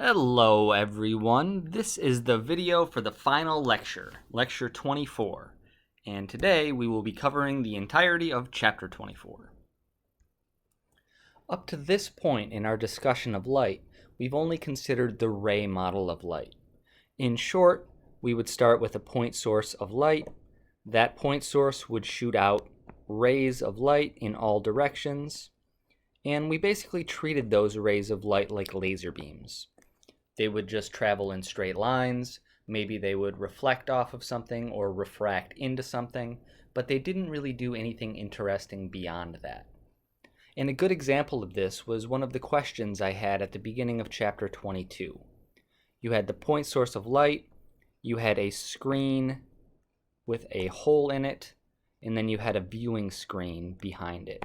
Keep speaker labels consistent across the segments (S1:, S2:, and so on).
S1: Hello everyone, this is the video for the final lecture, Lecture 24, and today we will be covering the entirety of Chapter 24. Up to this point in our discussion of light, we've only considered the ray model of light. In short, we would start with a point source of light. That point source would shoot out rays of light in all directions, and we basically treated those rays of light like laser beams. They would just travel in straight lines, maybe they would reflect off of something or refract into something, but they didn't really do anything interesting beyond that. And a good example of this was one of the questions I had at the beginning of Chapter 22. You had the point source of light, you had a screen with a hole in it, and then you had a viewing screen behind it.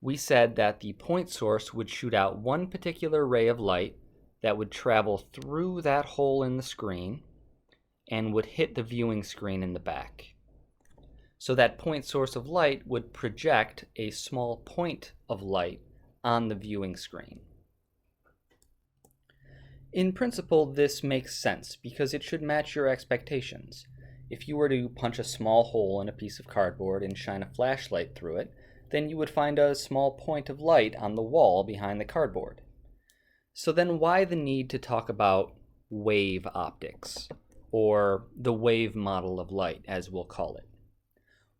S1: We said that the point source would shoot out one particular ray of light that would travel through that hole in the screen and would hit the viewing screen in the back. So that point source of light would project a small point of light on the viewing screen. In principle, this makes sense because it should match your expectations. If you were to punch a small hole in a piece of cardboard and shine a flashlight through it, then you would find a small point of light on the wall behind the cardboard. So then why the need to talk about wave optics, or the wave model of light, as we'll call it?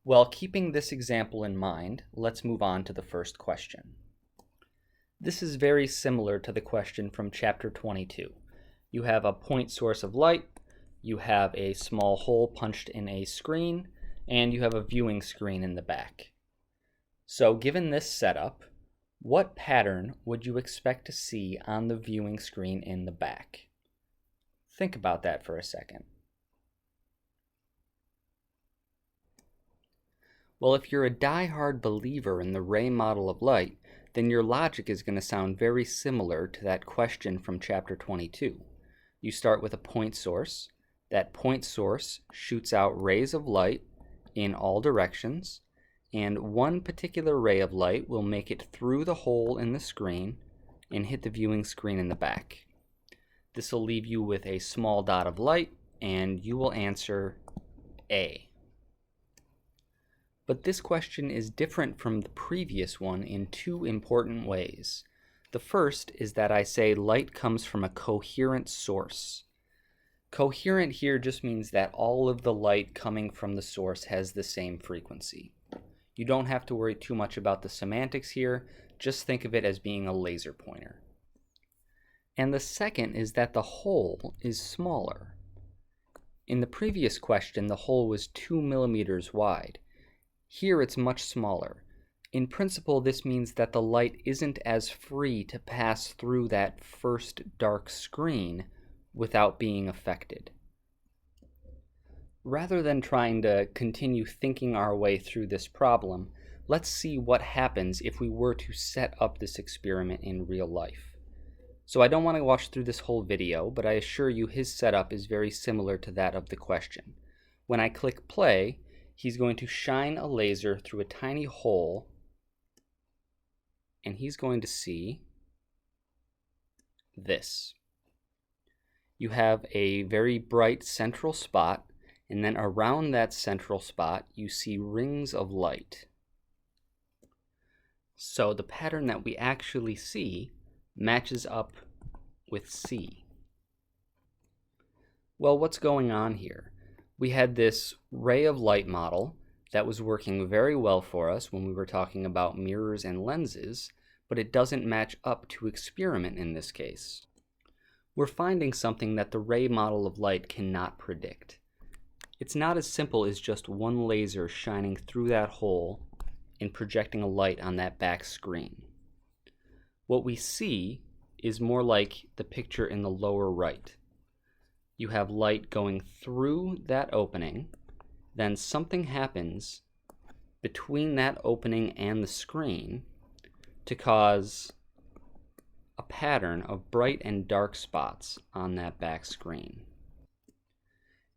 S1: Well, keeping this example in mind, let's move on to the first question. This is very similar to the question from Chapter 22. You have a point source of light, you have a small hole punched in a screen, and you have a viewing screen in the back. So given this setup, what pattern would you expect to see on the viewing screen in the back? Think about that for a second. Well, if you're a die-hard believer in the ray model of light, then your logic is going to sound very similar to that question from Chapter 22. You start with a point source. That point source shoots out rays of light in all directions, and one particular ray of light will make it through the hole in the screen and hit the viewing screen in the back. This will leave you with a small dot of light, and you will answer A. But this question is different from the previous one in two important ways. The first is that I say light comes from a coherent source. Coherent here just means that all of the light coming from the source has the same frequency. You don't have to worry too much about the semantics here, just think of it as being a laser pointer. And the second is that the hole is smaller. In the previous question, the hole was 2 millimeters wide. Here it's much smaller. In principle, this means that the light isn't as free to pass through that first dark screen without being affected. Rather than trying to continue thinking our way through this problem, let's see what happens if we were to set up this experiment in real life. So I don't want to watch through this whole video, but I assure you his setup is very similar to that of the question. When I click play, he's going to shine a laser through a tiny hole, and he's going to see this. You have a very bright central spot, and then around that central spot, you see rings of light. So the pattern that we actually see matches up with C. Well, what's going on here? We had this ray of light model that was working very well for us when we were talking about mirrors and lenses, but it doesn't match up to experiment in this case. We're finding something that the ray model of light cannot predict. It's not as simple as just one laser shining through that hole and projecting a light on that back screen. What we see is more like the picture in the lower right. You have light going through that opening, then something happens between that opening and the screen to cause a pattern of bright and dark spots on that back screen.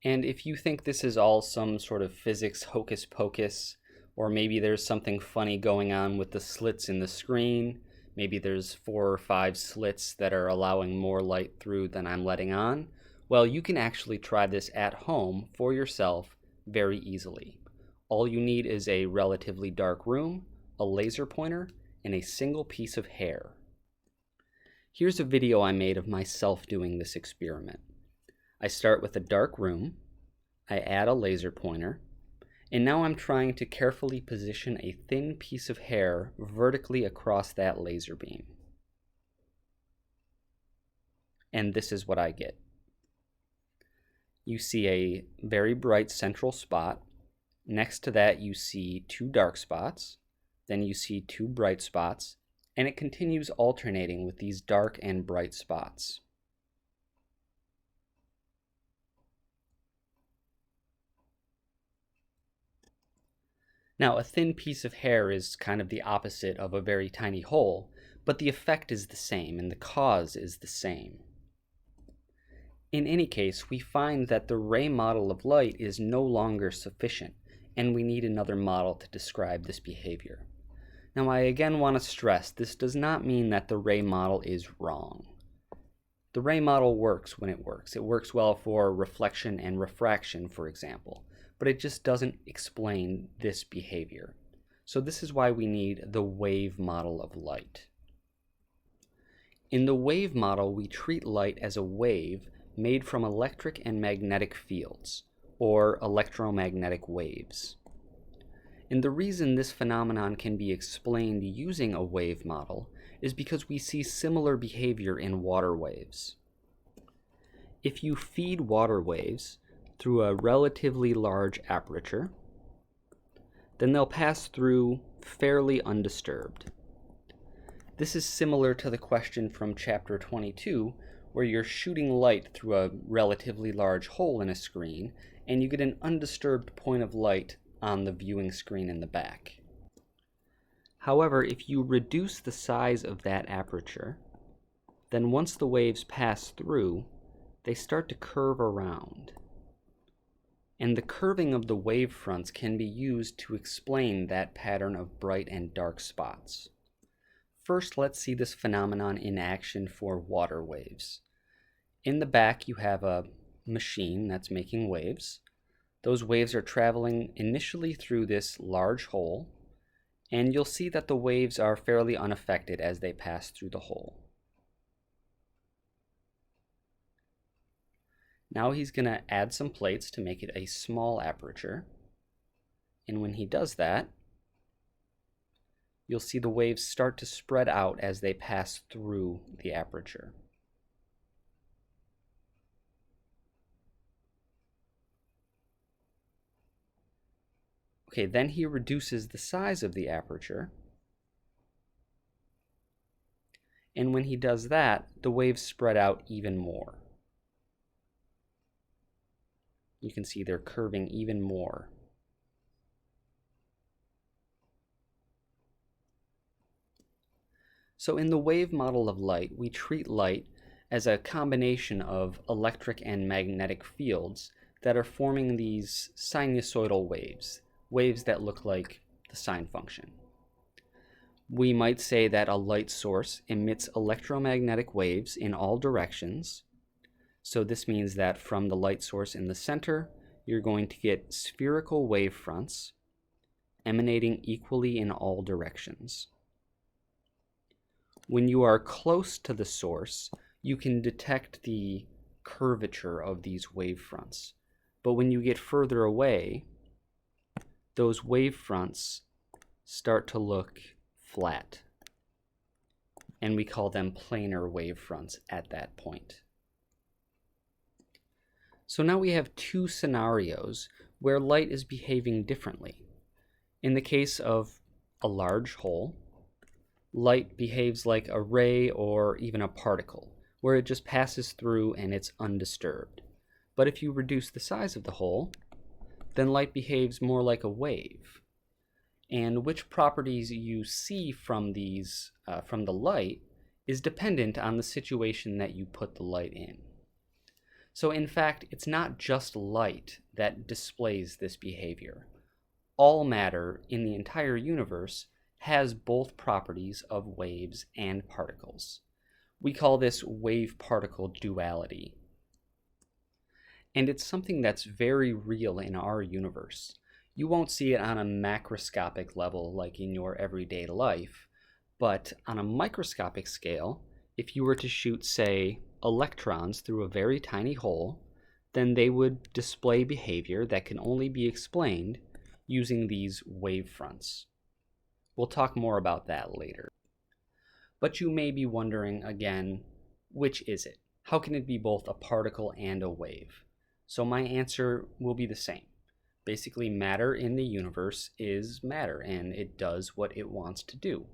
S1: And if you think this is all some sort of physics hocus pocus, or maybe there's something funny going on with the slits in the screen,
S2: maybe there's 4 or 5 slits that are allowing more light through than I'm letting on. Well, you can actually try this at home for yourself very easily. All you need is a relatively dark room, a laser pointer, and a single piece of hair. Here's a video I made of myself doing this experiment. I start with a dark room, I add a laser pointer, and now I'm trying to carefully position a thin piece of hair vertically across that laser beam. And this is what I get. You see a very bright central spot. Next to that you see 2 dark spots. Then you see 2 bright spots. And it continues alternating with these dark and bright spots. Now, a thin piece of hair is kind of the opposite of a very tiny hole, but the effect is the same and the cause is the same. In any case, we find that the ray model of light is no longer sufficient, and we need another model to describe this behavior. Now, I again want to stress, this does not mean that the ray model is wrong. The ray model works when it works. It works well for reflection and refraction, for example, but it just doesn't explain this behavior. So this is why we need the wave model of light. In the wave model, we treat light as a wave made from electric and magnetic fields, or electromagnetic waves. And the reason this phenomenon can be explained using a wave model is because we see similar behavior in water waves. If you feed water waves through a relatively large aperture, then they'll pass through fairly undisturbed. This is similar to the question from chapter 22, where you're shooting light through a relatively large hole in a screen, and you get an undisturbed point of light on the viewing screen in the back. However, if you reduce the size of that aperture, then once the waves pass through, they start to curve around. And the curving of the wave fronts can be used to explain that pattern of bright and dark spots. First, let's see this phenomenon in action for water waves. In the back, you have a machine that's making waves. Those waves are traveling initially through this large hole, and you'll see that the waves are fairly unaffected as they pass through the hole. Now he's going to add some plates to make it a small aperture, and when he does that, you'll see the waves start to spread out as they pass through the aperture. Okay, then he reduces the size of the aperture, and when he does that, the waves spread out even more. You can see they're curving even more. So in the wave model of light, we treat light as a combination of electric and magnetic fields that are forming these sinusoidal waves, waves that look like the sine function. We might say that a light source emits electromagnetic waves in all directions. So this means that from the light source in the center, you're going to get spherical wave fronts emanating equally in all directions. When you are close to the source, you can detect the curvature of these wave fronts. But when you get further away, those wave fronts start to look flat. And we call them planar wave fronts at that point. So now we have 2 scenarios where light is behaving differently. In the case of a large hole, light behaves like a ray or even a particle, where it just passes through and it's undisturbed. But if you reduce the size of the hole, then light behaves more like a wave. And which properties you see from from the light is dependent on the situation that you put the light in. So in fact, it's not just light that displays this behavior. All matter in the entire universe has both properties of waves and particles. We call this wave-particle duality. And it's something that's very real in our universe. You won't see it on a macroscopic level like in your everyday life, but on a microscopic scale, if you were to shoot, say, electrons through a very tiny hole, then they would display behavior that can only be explained using these wave fronts. We'll talk more about that later. But you may be wondering again, which is it? How can it be both a particle and a wave? So my answer will be the same. Basically, matter in the universe is matter, and it does what it wants to do.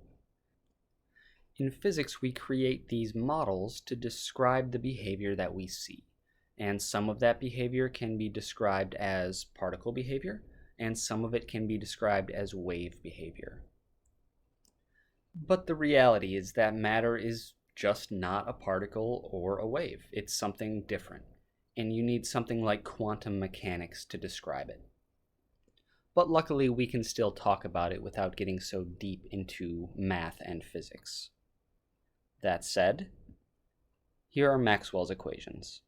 S2: In physics, we create these models to describe the behavior that we see. And some of that behavior can be described as particle behavior, and some of it can be described as wave behavior. But the reality is that matter is just not a particle or a wave. It's something different, and you need something like quantum mechanics to describe it. But luckily, we can still talk about it without getting so deep into math and physics. That said, here are Maxwell's equations.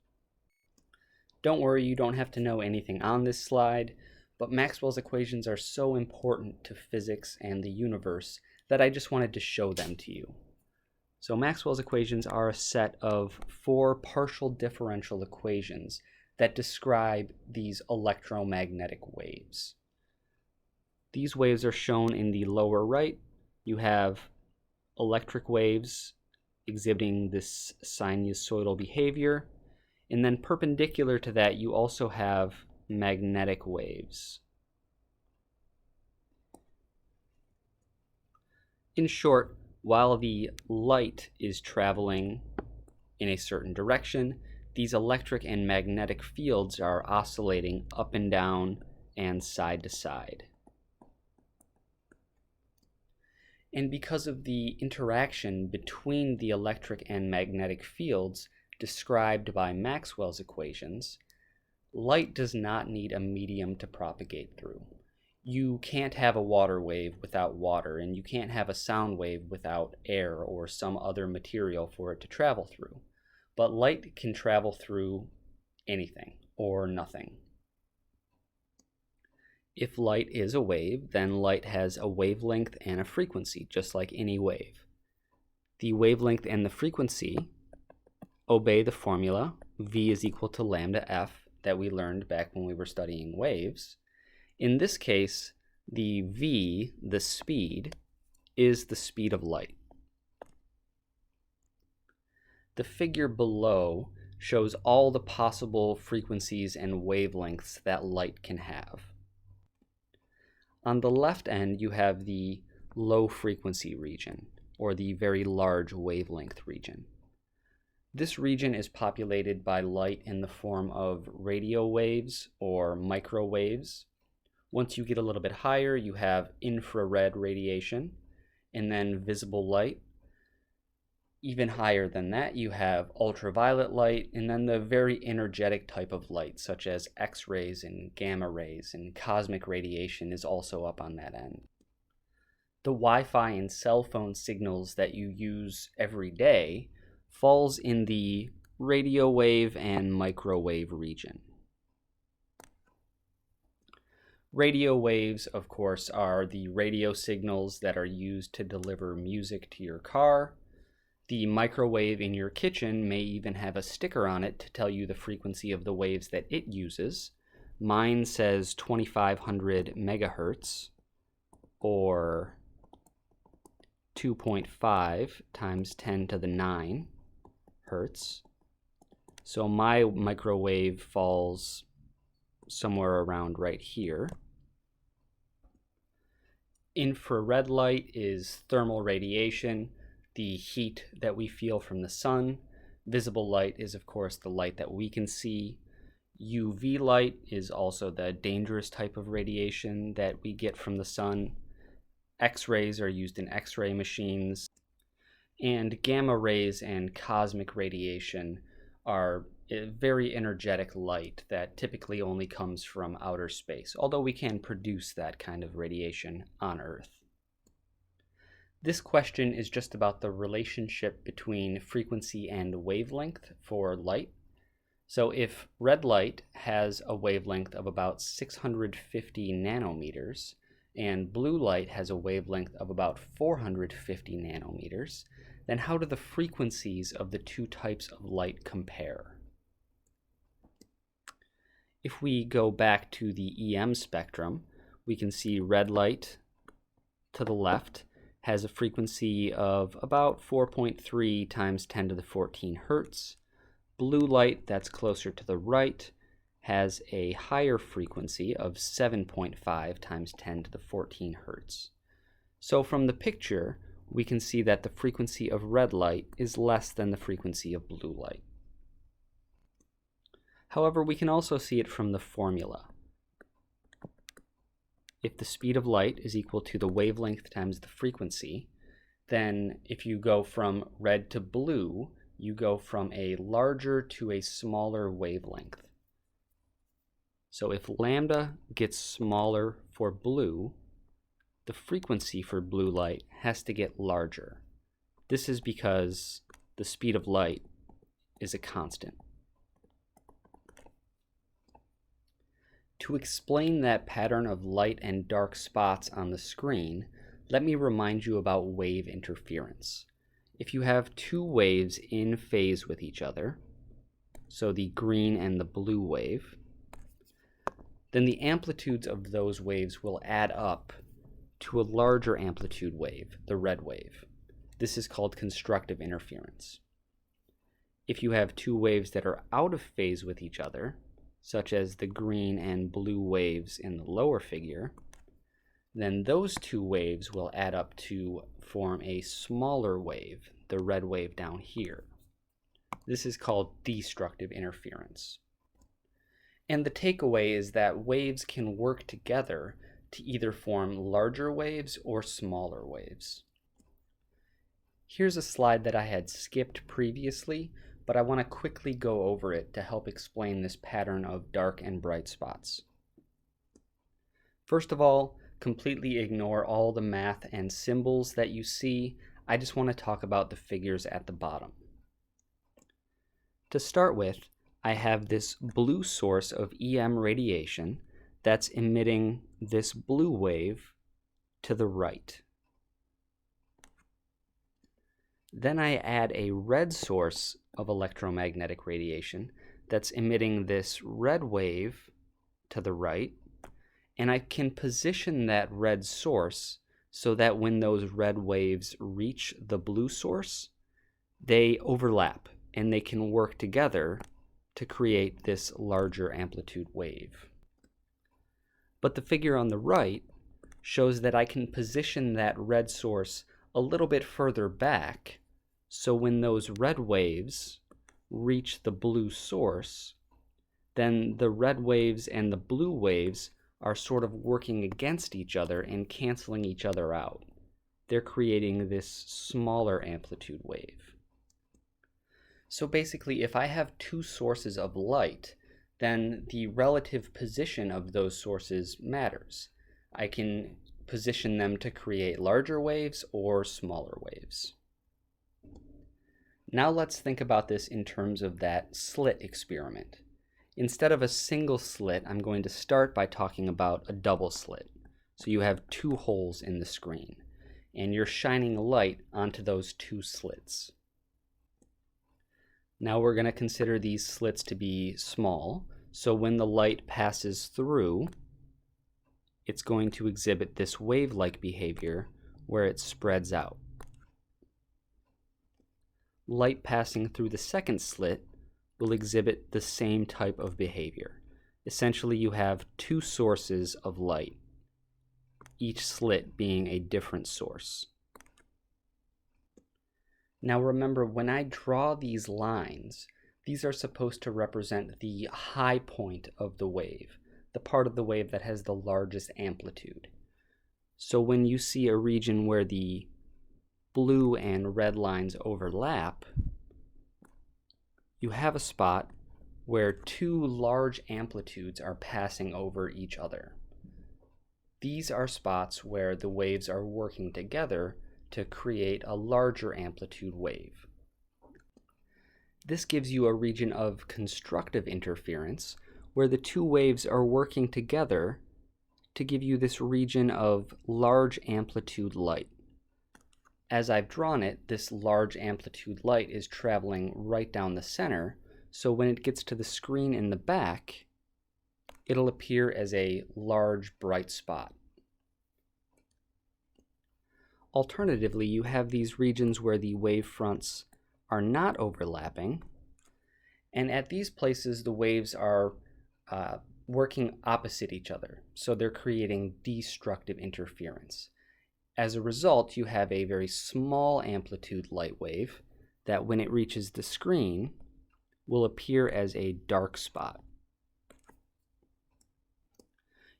S2: Don't worry, you don't have to know anything on this slide, but Maxwell's equations are so important to physics and the universe that I just wanted to show them to you. So Maxwell's equations are a set of 4 partial differential equations that describe these electromagnetic waves. These waves are shown in the lower right. You have electric waves exhibiting this sinusoidal behavior, and then perpendicular to that you also have magnetic waves. In short, while the light is traveling in a certain direction, these electric and magnetic fields are oscillating up and down and side to side. And because of the interaction between the electric and magnetic fields described by Maxwell's equations, light does not need a medium to propagate through. You can't have a water wave without water, and you can't have a sound wave without air or some other material for it to travel through. But light can travel through anything or nothing. If light is a wave, then light has a wavelength and a frequency, just like any wave. The wavelength and the frequency obey the formula v is equal to lambda f that we learned back when we were studying waves. In this case, the v, the speed, is the speed of light. The figure below shows all the possible frequencies and wavelengths that light can have. On the left end, you have the low frequency region, or the very large wavelength region. This region is populated by light in the form of radio waves or microwaves. Once you get a little bit higher, you have infrared radiation, and then visible light. Even higher than that, you have ultraviolet light, and then the very energetic type of light, such as X-rays and gamma rays, and cosmic radiation is also up on that end. The Wi-Fi and cell phone signals that you use every day falls in the radio wave and microwave region. Radio waves, of course, are the radio signals that are used to deliver music to your car. The microwave in your kitchen may even have a sticker on it to tell you the frequency of the waves that it uses. Mine says 2500 megahertz, or 2.5 times 10 to the 9 hertz. So my microwave falls somewhere around right here. Infrared light is thermal radiation, the heat that we feel from the sun. Visible light is, of course, the light that we can see. UV light is also the dangerous type of radiation that we get from the sun. X-rays are used in X-ray machines. And gamma rays and cosmic radiation are a very energetic light that typically only comes from outer space, although we can produce that kind of radiation on Earth. This question is just about the relationship between frequency and wavelength for light. So if red light has a wavelength of about 650 nanometers, and blue light has a wavelength of about 450 nanometers, then how do the frequencies of the two types of light compare? If we go back to the EM spectrum, we can see red light to the left has a frequency of about 4.3 times 10 to the 14 hertz. Blue light, that's closer to the right, has a higher frequency of 7.5 times 10 to the 14 hertz. So from the picture, we can see that the frequency of red light is less than the frequency of blue light. However, we can also see it from the formula. If the speed of light is equal to the wavelength times the frequency, then if you go from red to blue, you go from a larger to a smaller wavelength. So if lambda gets smaller for blue, the frequency for blue light has to get larger. This is because the speed of light is a constant. To explain that pattern of light and dark spots on the screen, let me remind you about wave interference. If you have two waves in phase with each other, so the green and the blue wave, then the amplitudes of those waves will add up to a larger amplitude wave, the red wave. This is called constructive interference. If you have two waves that are out of phase with each other, such as the green and blue waves in the lower figure, then those two waves will add up to form a smaller wave, the red wave down here. This is called destructive interference. And the takeaway is that waves can work together to either form larger waves or smaller waves. Here's a slide that I had skipped previously, but I want to quickly go over it to help explain this pattern of dark and bright spots. First of all, completely ignore all the math and symbols that you see. I just want to talk about the figures at the bottom. To start with, I have this blue source of EM radiation that's emitting this blue wave to the right. Then I add a red source of electromagnetic radiation that's emitting this red wave to the right, and I can position that red source so that when those red waves reach the blue source, they overlap and they can work together to create this larger amplitude wave. But the figure on the right shows that I can position that red source a little bit further back, so when those red waves reach the blue source, then the red waves and the blue waves are sort of working against each other and canceling each other out. They're creating this smaller amplitude wave. So basically, if I have two sources of light, then the relative position of those sources matters. I can position them to create larger waves or smaller waves. Now let's think about this in terms of that slit experiment. Instead of a single slit, I'm going to start by talking about a double slit. So you have two holes in the screen, and you're shining light onto those two slits. Now we're going to consider these slits to be small, so when the light passes through, it's going to exhibit this wave-like behavior where it spreads out. Light passing through the second slit will exhibit the same type of behavior. Essentially, you have two sources of light, each slit being a different source. Now remember, when I draw these lines, these are supposed to represent the high point of the wave, the part of the wave that has the largest amplitude. So when you see a region where the blue and red lines overlap, you have a spot where two large amplitudes are passing over each other. These are spots where the waves are working together to create a larger amplitude wave. This gives you a region of constructive interference where the two waves are working together to give you this region of large amplitude light. As I've drawn it, this large amplitude light is traveling right down the center, so when it gets to the screen in the back, it'll appear as a large bright spot. Alternatively, you have these regions where the wave fronts are not overlapping, and at these places the waves are working opposite each other, so they're creating destructive interference. As a result, you have a very small amplitude light wave that when it reaches the screen will appear as a dark spot.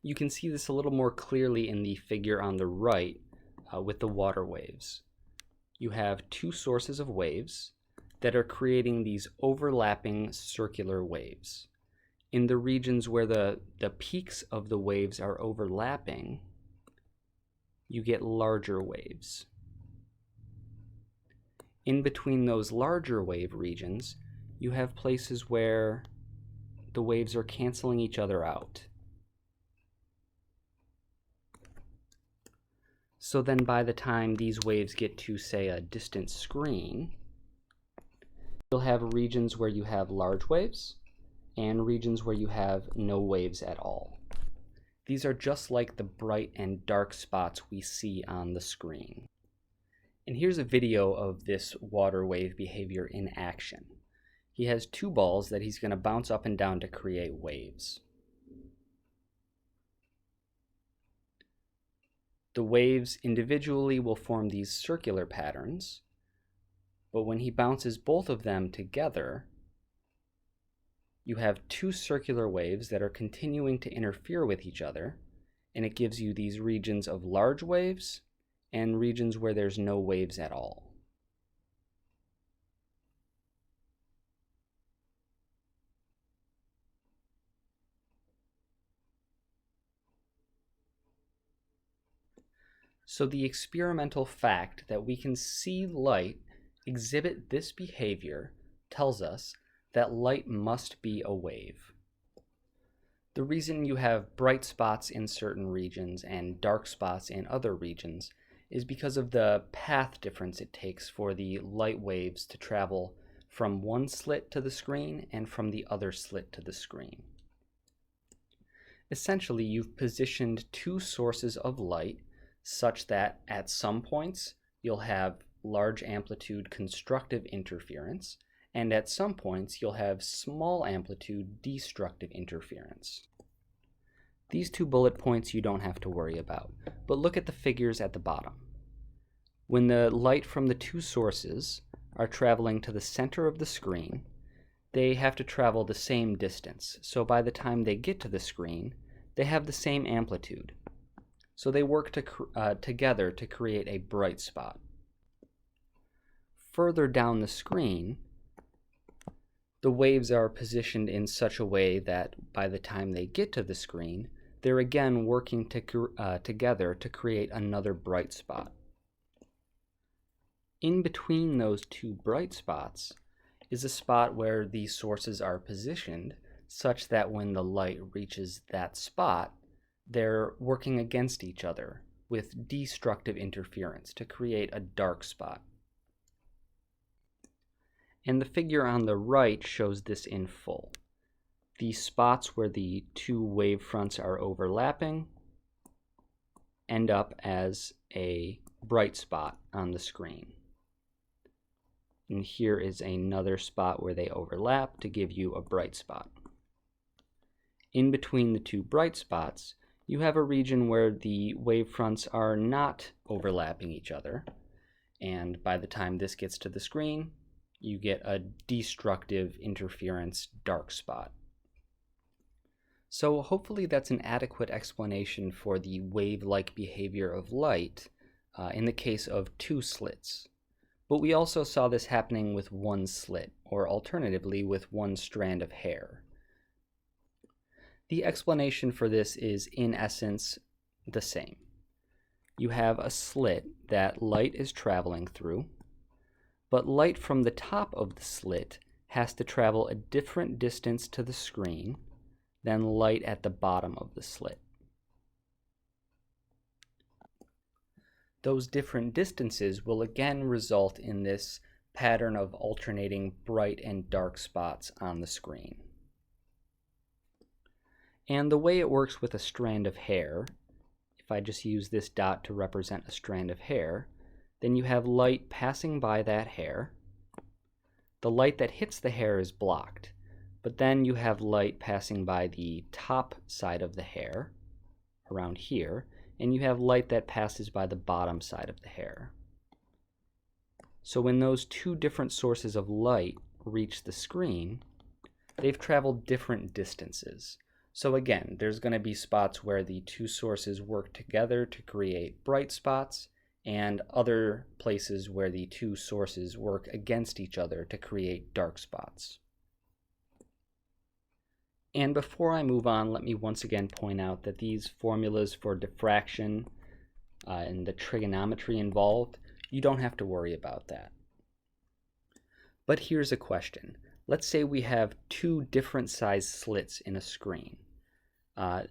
S2: You can see this a little more clearly in the figure on the right with the water waves. You have two sources of waves that are creating these overlapping circular waves. In the regions where the peaks of the waves are overlapping, you get larger waves. In between those larger wave regions, you have places where the waves are canceling each other out. So then by the time these waves get to, say, a distant screen, you'll have regions where you have large waves and regions where you have no waves at all. These are just like the bright and dark spots we see on the screen. And here's a video of this water wave behavior in action. He has two balls that he's going to bounce up and down to create waves. The waves individually will form these circular patterns, but when he bounces both of them together, you have two circular waves that are continuing to interfere with each other, and it gives you these regions of large waves and regions where there's no waves at all. So the experimental fact that we can see light exhibit this behavior tells us that light must be a wave. The reason you have bright spots in certain regions and dark spots in other regions is because of the path difference it takes for the light waves to travel from one slit to the screen and from the other slit to the screen. Essentially, you've positioned two sources of light such that at some points you'll have large amplitude constructive interference, and at some points you'll have small amplitude destructive interference. These two bullet points you don't have to worry about, but look at the figures at the bottom. When the light from the two sources are traveling to the center of the screen, they have to travel the same distance, so by the time they get to the screen, they have the same amplitude. So they work together to create a bright spot. Further down the screen, the waves are positioned in such a way that by the time they get to the screen, they're again working together to create another bright spot. In between those two bright spots is a spot where these sources are positioned such that when the light reaches that spot, they're working against each other with destructive interference to create a dark spot. And the figure on the right shows this in full. These spots where the two wave fronts are overlapping end up as a bright spot on the screen. And here is another spot where they overlap to give you a bright spot. In between the two bright spots, you have a region where the wave fronts are not overlapping each other, and by the time this gets to the screen, you get a destructive interference dark spot. So hopefully that's an adequate explanation for the wave-like behavior of light in the case of two slits. But we also saw this happening with one slit, or alternatively with one strand of hair. The explanation for this is in essence the same.
S1: you have a slit that light is traveling through, but light from the top of the slit has to travel a different distance to the screen than light at the bottom of the slit. Those different distances will again result in this pattern of alternating bright and dark spots on the screen. And the way it works with a strand of hair, if I just use this dot to represent a strand of hair, then you have light passing by that hair. The light that hits the hair is blocked, but then you have light passing by the top side of the hair, around here, and you have light that passes by the bottom side of the hair. So when those two different sources of light reach the screen, they've traveled different distances. So again, there's going to be spots where the two sources work together to create bright spots, and other places where the two sources work against each other to create dark spots. And before I move on, let me once again point out that these formulas for diffraction and the trigonometry involved, you don't have to worry about that. But here's a question. Let's say we have two different size slits in a screen.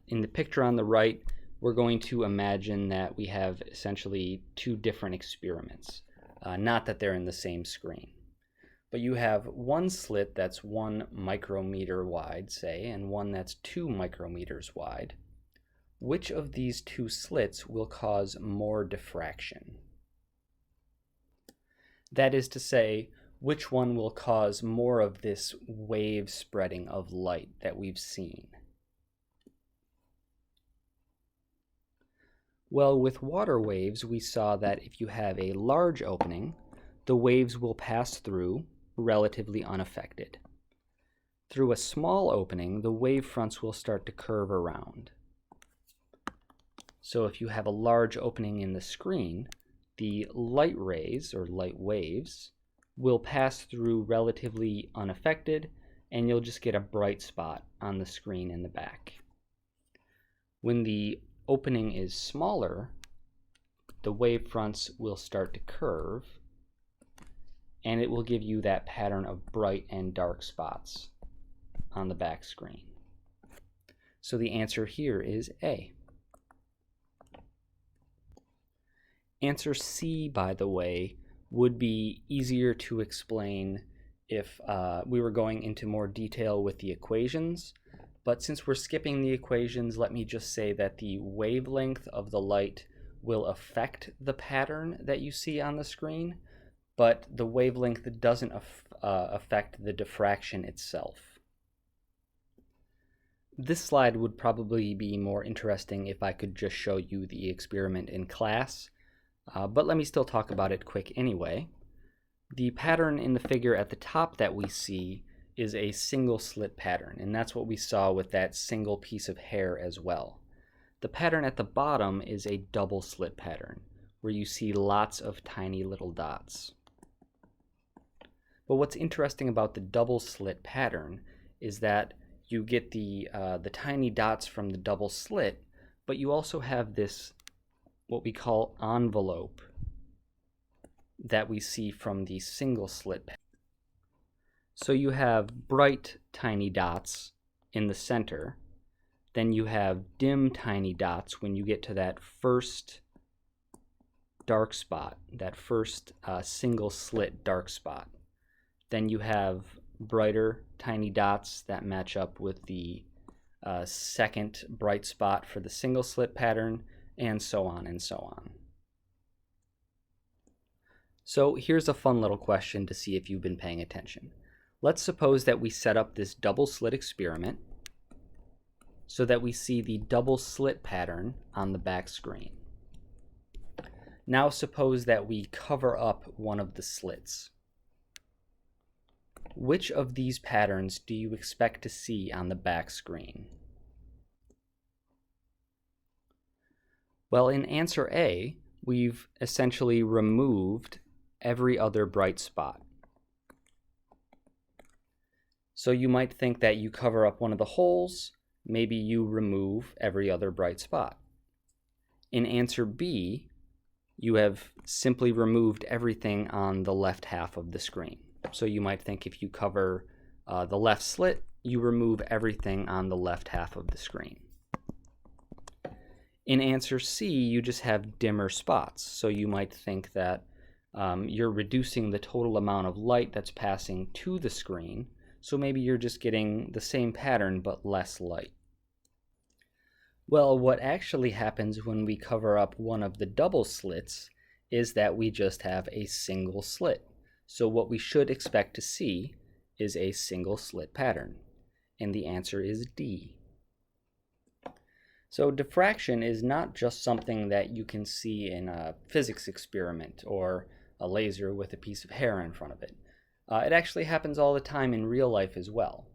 S1: In the picture on the right, we're going to imagine that we have essentially two different experiments, not that they're in the same screen. But you have one slit that's 1 micrometer wide, say, and one that's 2 micrometers wide. Which of these two slits will cause more diffraction? That is to say, which one will cause more of this wave spreading of light that we've seen? Well, with water waves, we saw that if you have a large opening, the waves will pass through relatively unaffected. Through a small opening, the wave fronts will start to curve around. So if you have a large opening in the screen, the light rays, or light waves, will pass through relatively unaffected, and you'll just get a bright spot on the screen in the back. When the opening is smaller, the wave fronts will start to curve, and it will give you that pattern of bright and dark spots on the back screen. So the answer here is A. Answer C, by the way, would be easier to explain if we were going into more detail with the equations, but since we're skipping the equations, let me just say that the wavelength of the light will affect the pattern that you see on the screen, but the wavelength doesn't affect the diffraction itself. This slide would probably be more interesting if I could just show you the experiment in class, but let me still talk about it quick anyway. The pattern in the figure at the top that we see is a single slit pattern, and that's what we saw with that single piece of hair as well. The pattern at the bottom is a double slit pattern, where you see lots of tiny little dots. But what's interesting about the double slit pattern is that you get the tiny dots from the double slit, but you also have this, what we call envelope, that we see from the single slit pattern. So you have bright tiny dots in the center, then you have dim tiny dots when you get to that first dark spot, that first single slit dark spot. Then you have brighter tiny dots that match up with the second bright spot for the single slit pattern, and so on and so on. So here's a fun little question to see if you've been paying attention. Let's suppose that we set up this double slit experiment so that we see the double slit pattern on the back screen. Now suppose that we cover up one of the slits. Which of these patterns do you expect to see on the back screen? Well, in answer A, we've essentially removed every other bright spot. So you might think that you cover up one of the holes, maybe you remove every other bright spot. In answer B, you have simply removed everything on the left half of the screen. So you might think if you cover the left slit, you remove everything on the left half of the screen. In answer C, you just have dimmer spots. So you might think that you're reducing the total amount of light that's passing to the screen. So maybe you're just getting the same pattern but less light. Well, what actually happens when we cover up one of the double slits is that we just have a single slit. So what we should expect to see is a single slit pattern. And the answer is D. So diffraction is not just something that you can see in a physics experiment or a laser with a piece of hair in front of it. It actually happens all the time in real life as well.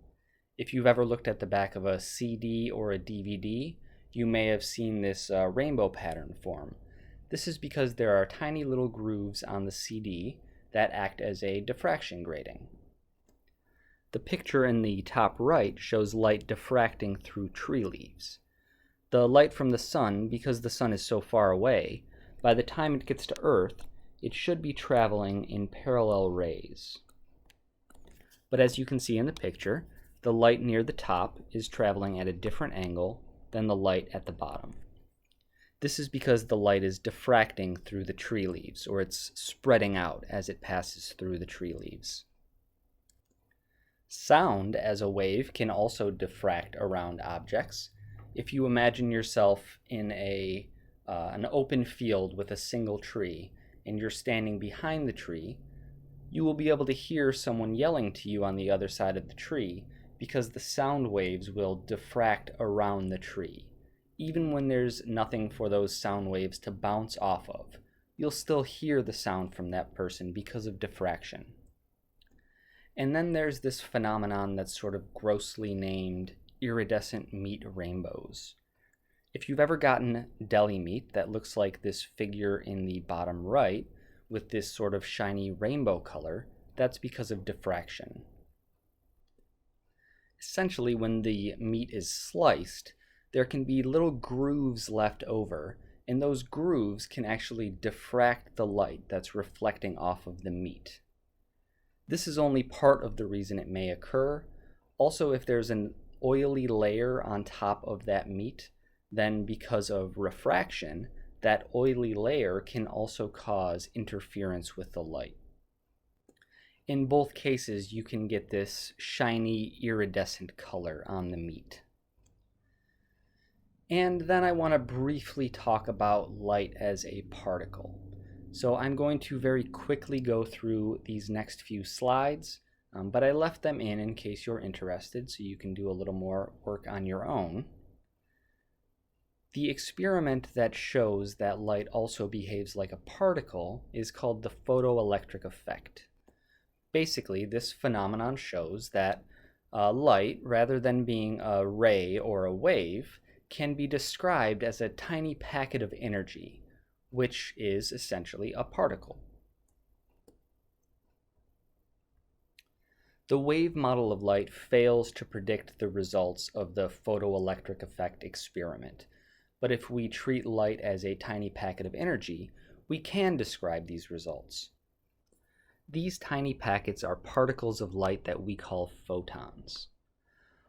S1: If you've ever looked at the back of a CD or a DVD, you may have seen this rainbow pattern form. This is because there are tiny little grooves on the CD that act as a diffraction grating. The picture in the top right shows light diffracting through tree leaves. The light from the sun, because the sun is so far away, by the time it gets to Earth, it should be traveling in parallel rays. But as you can see in the picture, the light near the top is traveling at a different angle than the light at the bottom. This is because the light is diffracting through the tree leaves, or it's spreading out as it passes through the tree leaves. Sound as a wave can also diffract around objects. If you imagine yourself in an open field with a single tree, and you're standing behind the tree, you will be able to hear someone yelling to you on the other side of the tree because the sound waves will diffract around the tree. Even when there's nothing for those sound waves to bounce off of, you'll still hear the sound from that person because of diffraction. And then there's this phenomenon that's sort of grossly named iridescent meat rainbows. If you've ever gotten deli meat that looks like this figure in the bottom right with this sort of shiny rainbow color, that's because of diffraction. Essentially, when the meat is sliced, there can be little grooves left over, and those grooves can actually diffract the light that's reflecting off of the meat. This is only part of the reason it may occur. Also, if there's an oily layer on top of that meat, then because of refraction, that oily layer can also cause interference with the light. In both cases, you can get this shiny iridescent color on the meat. And then I want to briefly talk about light as a particle. So I'm going to very quickly go through these next few slides, but I left them in case you're interested, so you can do a little more work on your own. The experiment that shows that light also behaves like a particle is called the photoelectric effect. Basically, this phenomenon shows that light, rather than being a ray or a wave, can be described as a tiny packet of energy, which is essentially a particle. The wave model of light fails to predict the results of the photoelectric effect experiment. But if we treat light as a tiny packet of energy, we can describe these results. These tiny packets are particles of light that we call photons.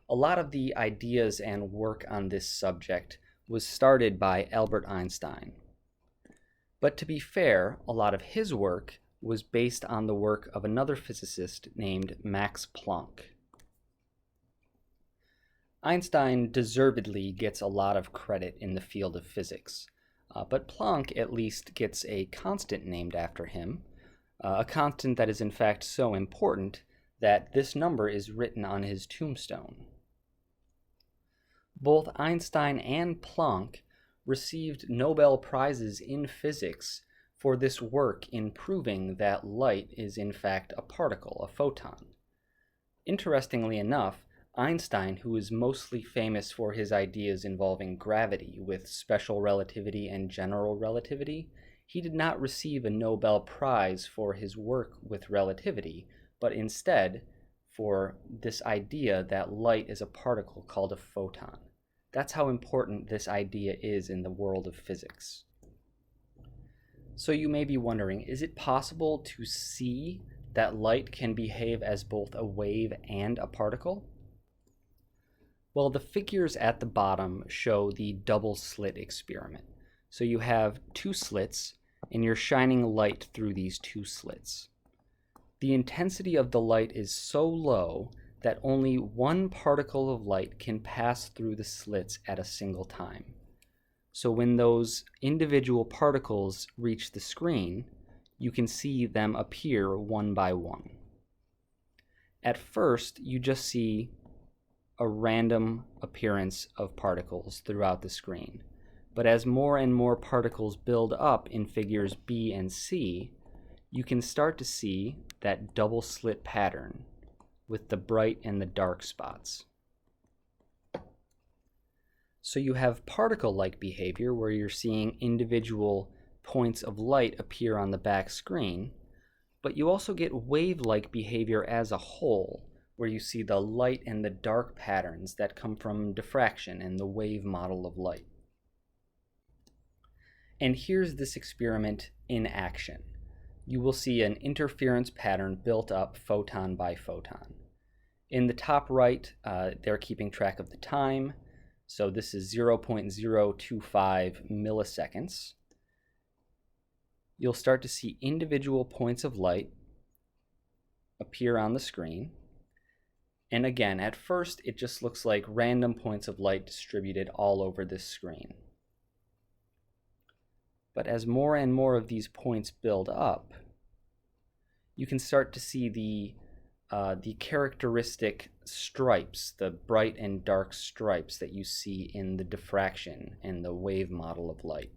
S1: A lot of the ideas and work on this subject was started by Albert Einstein. But to be fair, a lot of his work was based on the work of another physicist named Max Planck. Einstein deservedly gets a lot of credit in the field of physics, but Planck at least gets a constant named after him, a constant that is in fact so important that this number is written on his tombstone. Both Einstein and Planck received Nobel Prizes in physics for this work in proving that light is in fact a particle, a photon. Interestingly enough, Einstein, who is mostly famous for his ideas involving gravity with special relativity and general relativity, he did not receive a Nobel Prize for his work with relativity, but instead for this idea that light is a particle called a photon. That's how important this idea is in the world of physics.
S2: So you may be wondering, is it possible to see that light can behave as both a wave and a particle? Well, the figures at the bottom show the double slit experiment. So you have two slits, and you're shining light through these two slits. The intensity of the light is so low that only one particle of light can pass through the slits at a single time. So when those individual particles reach the screen, you can see them appear one by one. At first, you just see a random appearance of particles throughout the screen. But as more and more particles build up in figures B and C, you can start to see that double slit pattern with the bright and the dark spots. So you have particle-like behavior where you're seeing individual points of light appear on the back screen, but you also get wave-like behavior as a whole, where you see the light and the dark patterns that come from diffraction and the wave model of light. And here's this experiment in action. You will see an interference pattern built up photon by photon. In the top right, they're keeping track of the time. So this is 0.025 milliseconds. You'll start to see individual points of light appear on the screen. And again, at first, it just looks like random points of light distributed all over this screen. But as more and more of these points build up, you can start to see the characteristic stripes, the bright and dark stripes that you see in the diffraction and the wave model of light.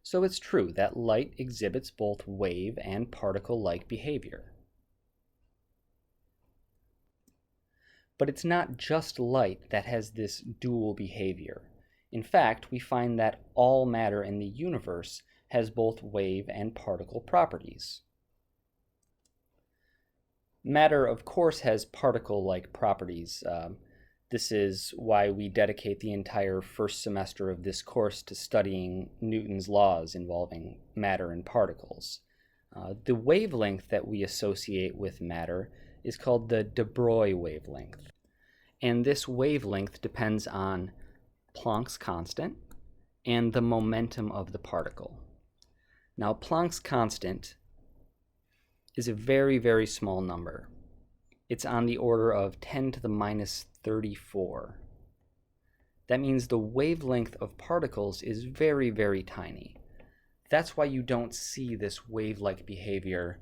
S2: So it's true that light exhibits both wave and particle-like behavior. But it's not just light that has this dual behavior. In fact, we find that all matter in the universe has both wave and particle properties. Matter, of course, has particle-like properties. This is why we dedicate the entire first semester of this course to studying Newton's laws involving matter and particles. The wavelength that we associate with matter is called the de Broglie wavelength. And this wavelength depends on Planck's constant and the momentum of the particle. Now, Planck's constant is a very, very small number. It's on the order of 10 to the minus 34. That means the wavelength of particles is very, very tiny. That's why you don't see this wave-like behavior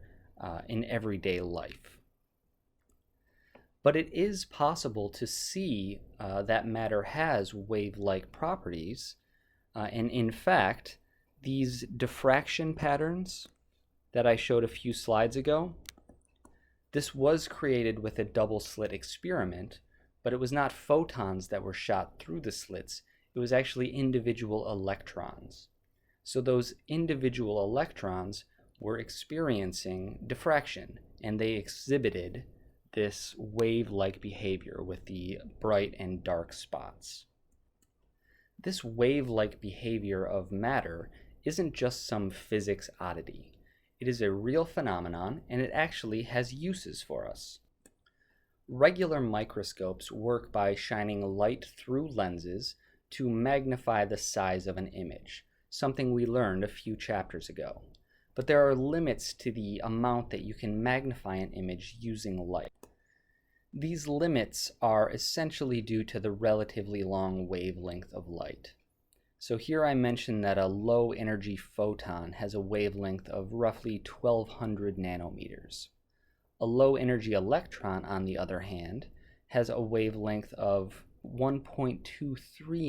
S2: in everyday life. But it is possible to see that matter has wave-like properties, and in fact, these diffraction patterns that I showed a few slides ago, this was created with a double slit experiment, but it was not photons that were shot through the slits, it was actually individual electrons. So those individual electrons were experiencing diffraction, and they exhibited this wave-like behavior with the bright and dark spots. This wave-like behavior of matter isn't just some physics oddity. It is a real phenomenon, and it actually has uses for us. Regular microscopes work by shining light through lenses to magnify the size of an image, something we learned a few chapters ago. But there are limits to the amount that you can magnify an image using light. These limits are essentially due to the relatively long wavelength of light. So here I mentioned that a low energy photon has a wavelength of roughly 1200 nanometers. A low energy electron, on the other hand, has a wavelength of 1.23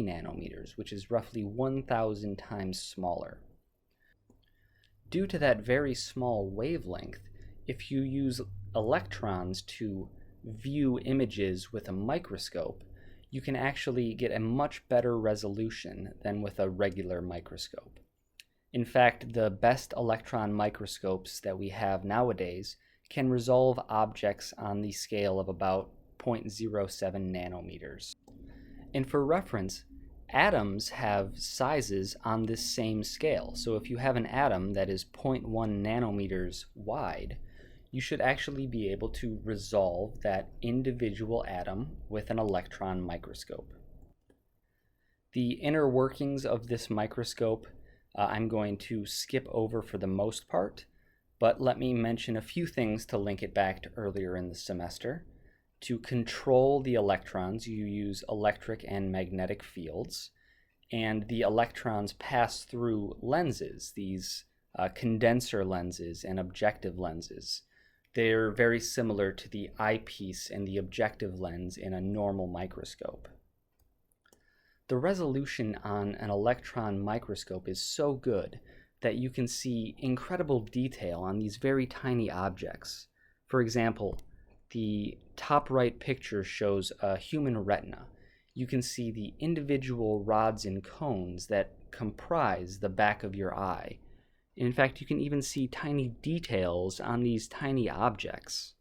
S2: nanometers, which is roughly 1,000 times smaller. Due to that very small wavelength, if you use electrons to view images with a microscope, you can actually get a much better resolution than with a regular microscope. In fact, the best electron microscopes that we have nowadays can resolve objects on the scale of about 0.07 nanometers. And for reference, atoms have sizes on this same scale. So if you have an atom that is 0.1 nanometers wide, you should actually be able to resolve that individual atom with an electron microscope. The inner workings of this microscope I'm going to skip over for the most part, but let me mention a few things to link it back to earlier in the semester. To control the electrons, you use electric and magnetic fields, and the electrons pass through lenses, these condenser lenses and objective lenses. They're very similar to the eyepiece and the objective lens in a normal microscope. The resolution on an electron microscope is so good that you can see incredible detail on these very tiny objects. For example, the top right picture shows a human retina. You can see the individual rods and cones that comprise the back of your eye. In fact, you can even see tiny details on these tiny objects.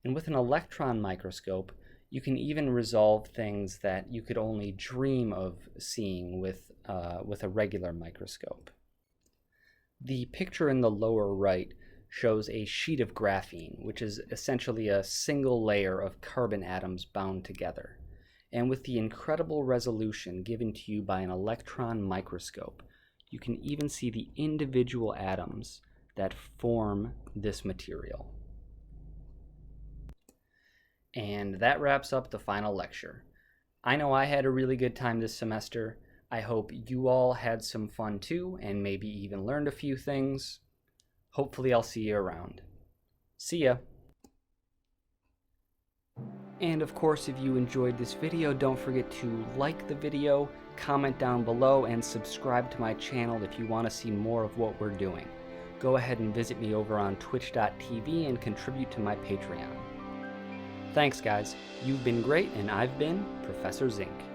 S2: And with an electron microscope, you can even resolve things that you could only dream of seeing with a regular microscope. The picture in the lower right shows a sheet of graphene, which is essentially a single layer of carbon atoms bound together. And with the incredible resolution given to you by an electron microscope, you can even see the individual atoms that form this material. And that wraps up the final lecture. I know I had a really good time this semester. I hope you all had some fun too, and maybe even learned a few things. Hopefully I'll see you around. See ya! And of course, if you enjoyed this video, don't forget to like the video, comment down below, and subscribe to my channel if you want to see more of what we're doing. Go ahead and visit me over on twitch.tv and contribute to my Patreon. Thanks guys, you've been great, and I've been Professor Zink.